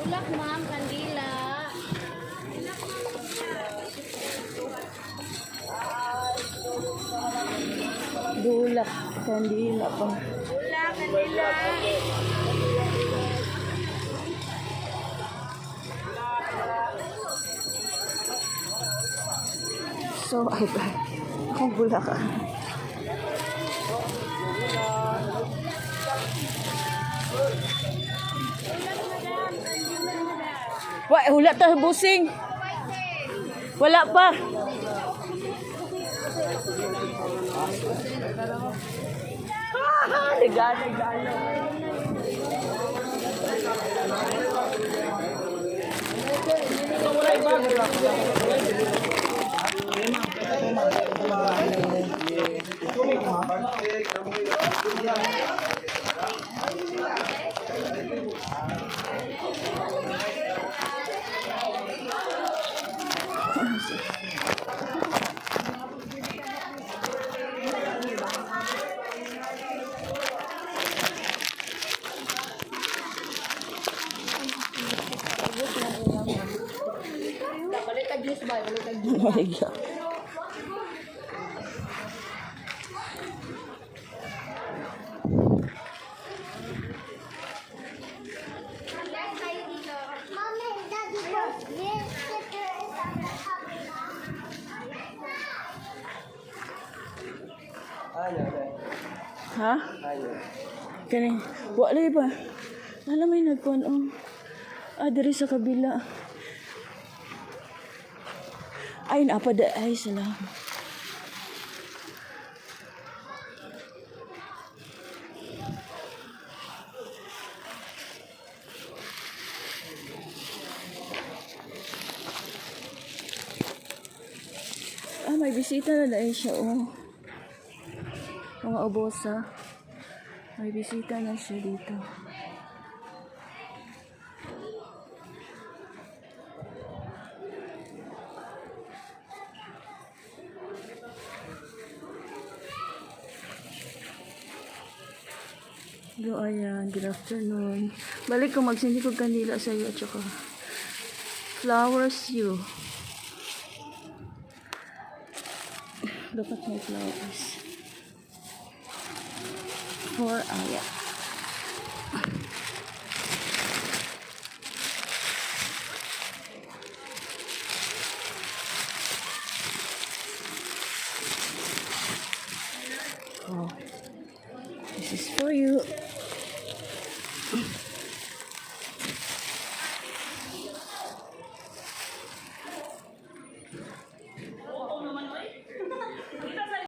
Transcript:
Bulak, ma'am. Kandila. Bulak, kandila pa. Bulak, kandila. So, ay ba? Akong bulak ah. Wala ta busing. Wala pa. Nagano. Oh my God. Ha? Kani, wala ba? Alam mo yung nagpuan diri sa kabila. Ay, napada. Ay, salamat. May bisita na dahil siya, Mga obosa. May bisita na siya dito. Hello, ayan. Good afternoon. Balik ko magsindi ko kandila sa iyo at saka flowers you. Dapat may flowers. For Aya.